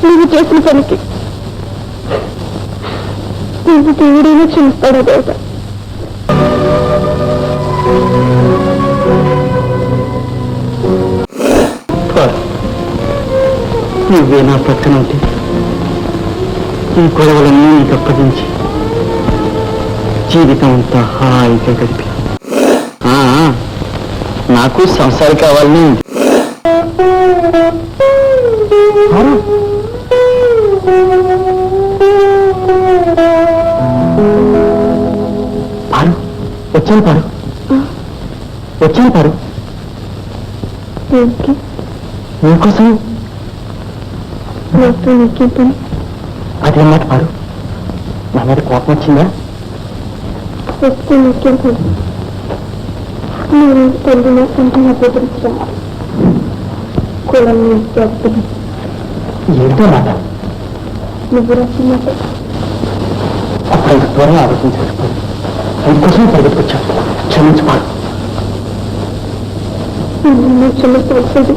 నువ్వు చేసిన పనికి నువ్వు దేవుడైనా క్షమిస్తాడా దేవత? నువ్వే నా పక్కన ఉంటే ఈ గొడవలన్నీ నీకు అప్పగించి జీవితం అంతా హాయిగా గడిపి నాకు సంసారం కావాలని పారు వచ్చాను పారు వచ్చాను పారు నీకోసం నీకేం పని? అదేమాట పారు నా మీద కోపం వచ్చిందా? వస్తే నీకేం పని? నేను తల్లిని ఇంటిని బెదిరించడం కులం చేస్తుంది. ఏంటో మాట నువ్వు రాసినమాట అప్పుడు త్వరగా ఆలోచించకపోయి అందుకోసం పరిగెత్తుకొచ్చాను. క్షమించు పారు. నేను క్షమించవలసింది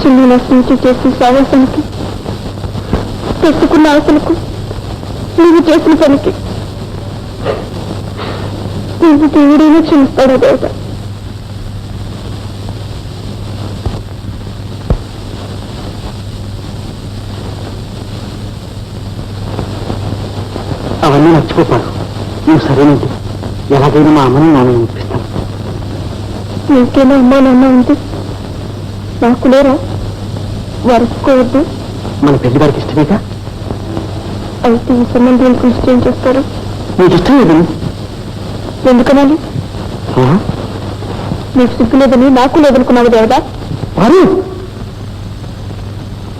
చిన్న నష్టంచి చేసిన సాహసానికి పెట్టుకున్న ఆశలకు నువ్వు చేసిన పనికి నువ్వు దేవుడైనా క్షమిస్తాడా దేవత? అవన్నీ మర్చిపోతాను. నువ్వు సరేనండి. ఎలాగైనా మా అమ్మని నాన్నని ఒప్పిస్తాను. నీకేనా అమ్మా నాన్న ఉంది? నాకు లేరా? వరసుకోవద్దు. మన పెళ్లి వారికి ఇష్టమేగా? అయితే ఈ సంబంధం కృషి ఏం చేస్తారు? నీకు ఇష్టం లేదని ఎందుకనాలి? నీకు సిగ్గు లేదని నాకు లేదనుకున్నావు దేవదా? వారు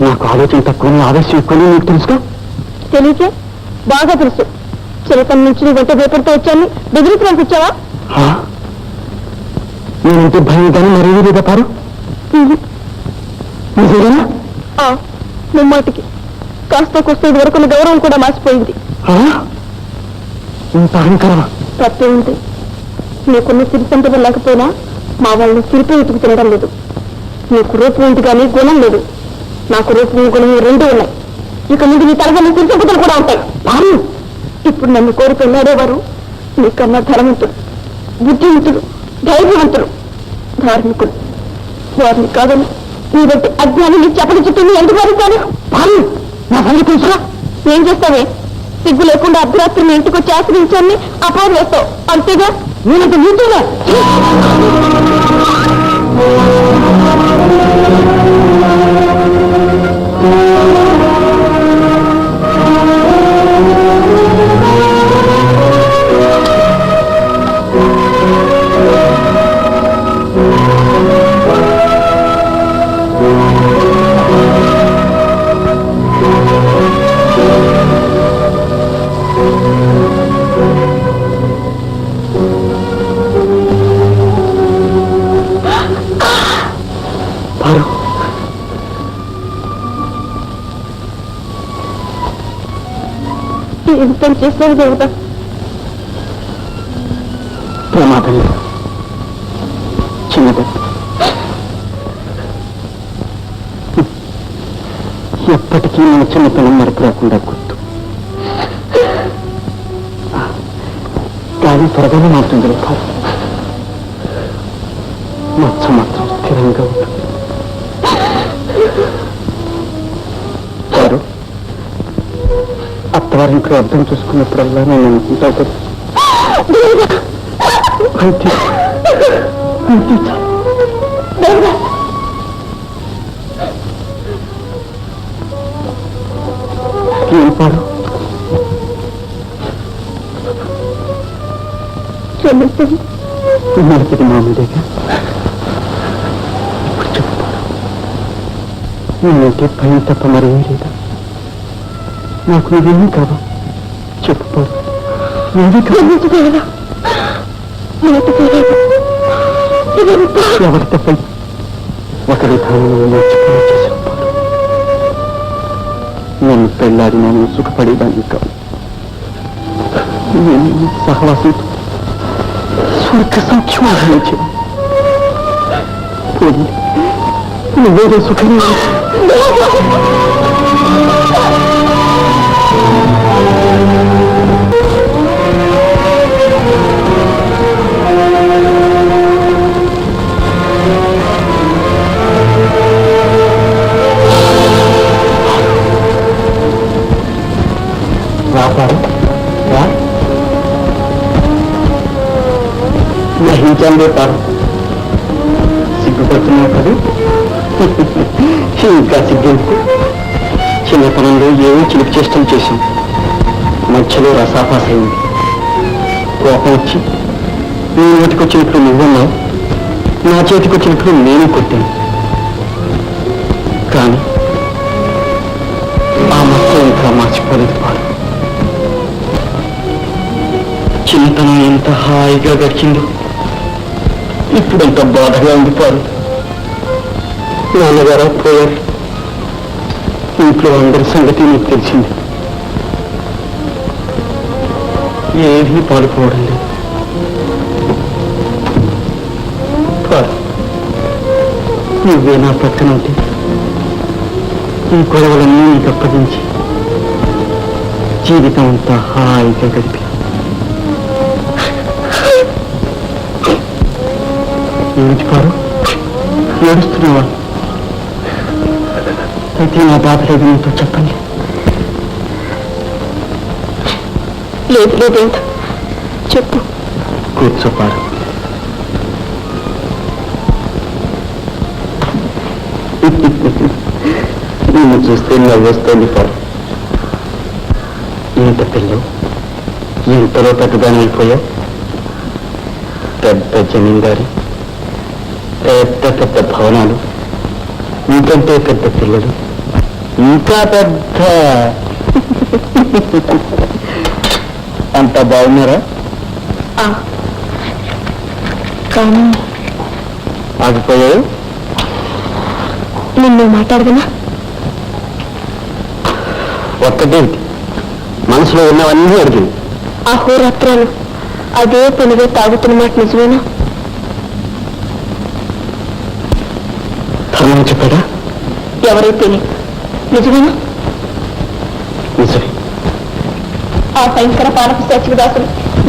నాకు ఆలోచన తక్కువ ఆవేశం ఎక్కువ నీకు తెలుసుగా? తెలియకే? బాగా తెలుసు. చిరకం నుంచి నీ వెంట భయపడుతూ వచ్చాను. బెదిరించడానికి వచ్చావా? నేనంటే భయం కానీ మరేమీ లేదా పారు? నిజంగా ముమ్మాటికి కాస్త కొస్తే ఇది వరకున్న గౌరవం కూడా మాసిపోయింది. ఇంత అహంకారమా? తప్పే ఉంది. నీకున్న సిరిసంపద లేకపోయినా మా వాళ్ళని సిరిపై ఎత్తుకు తినడం లేదు. నీకు రూపం ఉంది కానీ గుణం లేదు. నాకు రూపం గుణం రెండూ ఉన్నాయి. ఇక ముందు నీ తరగతి సిరిసంపదలు కూడా ఉంటాయి. వారు ఇప్పుడు నన్ను కోరి పెళ్ళాడేవారు నీకన్నా ధనవంతుడు, బుద్ధివంతుడు, ధైర్యవంతుడు, ధార్మికుడు. వారిని కాదని నీ బట్టి అజ్ఞానాన్ని చెప్పని చుట్టూ ఎందుకు వారిస్తాను? పారు నా సంగతి తెలుసురా? ఏం చేస్తావే? సిగ్గు లేకుండా అర్ధరాత్రి మీ ఇంటికి వచ్చి ఆశ్రయించాన్ని అపవాదు వేస్తావు అంతేగా? నేనంత నీతుగా ఎంత చేస్తావు దేవత? ప్రమాదం లేదు. చిన్నది ఎప్పటికీ నా చిన్నతనం మరపు రాకుండా గుర్తు. కానీ త్వరగానే మారుతుంది. మచ్చ మాత్రం స్థిరంగా ఉంటుంది. అత్తవారింట్లో అర్థం చూసుకున్నప్పుడల్లా నేను అనుకుంటా కదా. ఏం పాడు? నడిపేది మామూలుగా. ఇప్పుడు చెప్పు, నేనంటే భయం తప్ప మరేమీ లేదా? నాకు నువ్వేమీ కాదు. చెప్పు, ఎవరి తప్ప ఒక విధానం నేర్చుకుని చేసాను. నన్ను పెళ్ళాడి నన్ను సుఖపడేదాన్ని కాదు. నేను సహవాసంతో స్వర్గ సంఖ్యం నువ్వేదో సుఖం రాపారు రా గ్రహించాను రేపారు సిగ్గుపడుతున్నావు కదా ఇంకా సిగ్గింపు చిన్నతనంలో ఏమో చిలిపి చేష్టలు చేశాం మధ్యలో రసాపాస అయింది కోపం వచ్చి నీ నోటికొచ్చినట్లు నువ్వున్నావు నా చేతికొచ్చినట్లు నేను కొట్టాను కానీ ఆ మొత్తం ఇంకా మర్చిపోలేదు పాడు చిన్నతనం ఎంత హాయిగా గడిచిందో ఇప్పుడంత బాధగా ఉంది పాడు నాన్నగారు పోయారు ఇంట్లో అందరి సంగతి నీకు తెలిసింది ఏమీ పాడుకోవడం లేదు పాడు నువ్వే నా పక్కన ఉంటే ఈ గొడవలన్నీ నీకు అప్పగించి జీవితం అంతా హాయిగా గడిపి ఏమిటి పారు ఏడుస్తున్నావా అయితే నా బాధ లేదు నీతో చెప్పండి లేదు లేదేంట చెప్పు కూర్చోపారు నిన్ను చూస్తే నవ్వొస్తోంది పారు ఇంత పిల్లలు ఇంతలో పెద్దదాని అయిపోయావు పెద్ద జమీందారి పెద్ద పెద్ద భవనాలు ఇంకంటే పెద్ద పిల్లలు ఇంకా పెద్ద అంత బాగున్నారా కానీ ఆగిపోయావు నిన్ను మాట్లాడదనా ఒక్కటేంటి మనసులో ఉన్నవన్నీ అడిగింది అహోరాత్రాలు అదే పనిగా తాగుతున్న మాట నిజమేనా ధర్మం చెప్పాడా ఎవరైతే నిజమేనా నిజమే ఆ భయంకర పాలక సచివదాసులు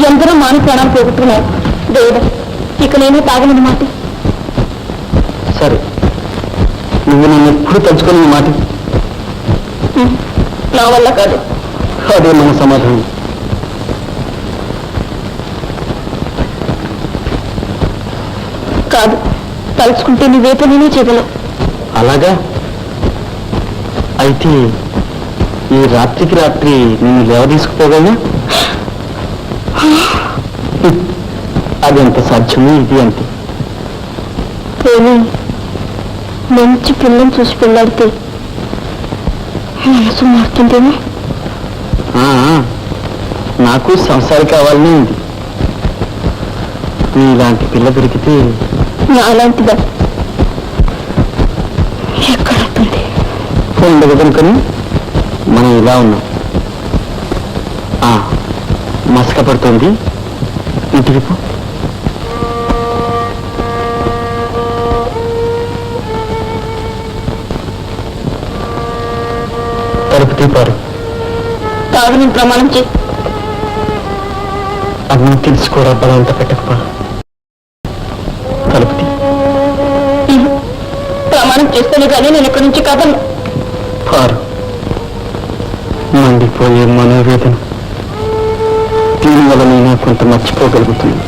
ఎందరో మానవ ప్రాణాలు పోగొట్టుకున్నారు దేవుడు ఇక నేనే తాగనని మాట సరే నువ్వు నన్ను ఎప్పుడు తలుచుకొని మాట నా వల్ల కాదు అదే మన సమాధానం కాదు తలుచుకుంటే నువ్వే పనినే చేయగలవు అలాగా అయితే ఈ రాత్రికి రాత్రి నిన్ను లేవ తీసుకుపోగలనా అది ఎంత సాధ్యమో ఇది అంతే పోనీ మంచి పిల్లని చూసి పెళ్ళాడితే మనసు మారుతుందేమో నాకు సంసారి కావాలని ఉంది నీలాంటి పిల్ల దొరికితే నాలాంటిదా ఎక్కడవుతుంది ఉండదు కనుకని మనం ఇలా ఉన్నాం మసక పడుతుంది ఇంటికి పో తలుపు తీపారు తాగని ప్రమాణం చేయి అన్నీ తెలిసి కూడా బలవంత పెట్టకపో తలుపు తీ ప్రమాణం చేస్తాను కానీ నేను ఇక్కడి నుంచి కాదను పారు మండిపోయే మనోవేదన దీనివల్ల నేను కొంత మర్చిపోగలుగుతున్నాను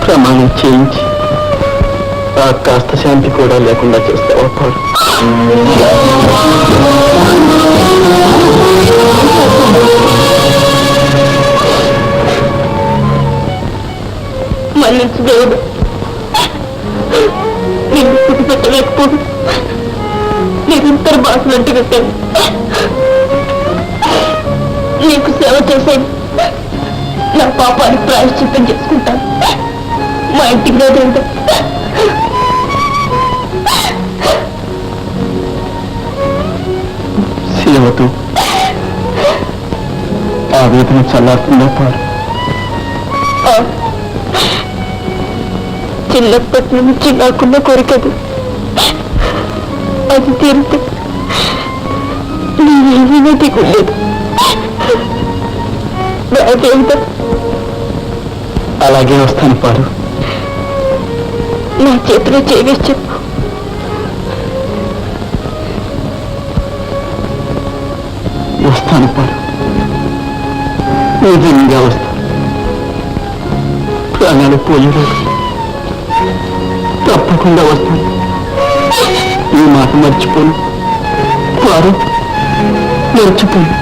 ప్రమాణం చేయించి ఆ కాస్త శాంతి కూడా లేకుండా చేస్తావా పారు మన్నించు దేవుడు నిన్ను స్థితి పెట్టలేకపోదు నిరంతర బాసులంటి పెట్టాను నీకు సేవ చేశాను నా పాపానికి ప్రాయశ్చిత్తం చేసుకుంటాను మా ఇంటికి రాదేంటో సేవతో ఆ వేదన చల్లారుతుందో పారు చిన్నప్పటి నుంచి నాకున్న కోరికదు అది తీరితే నేనేమీ దిగులేదు. నాకేమిటో అలాగే వస్తాను పారు. నా చేతిలో చేవేసి చెప్పు. వస్తాను పారు, నిజంగా వస్తాను. ప్రాణాలు పోయేలేదు, తప్పకుండా వస్తాను. ఈ మాట మర్చిపోను పారు, మర్చిపోను.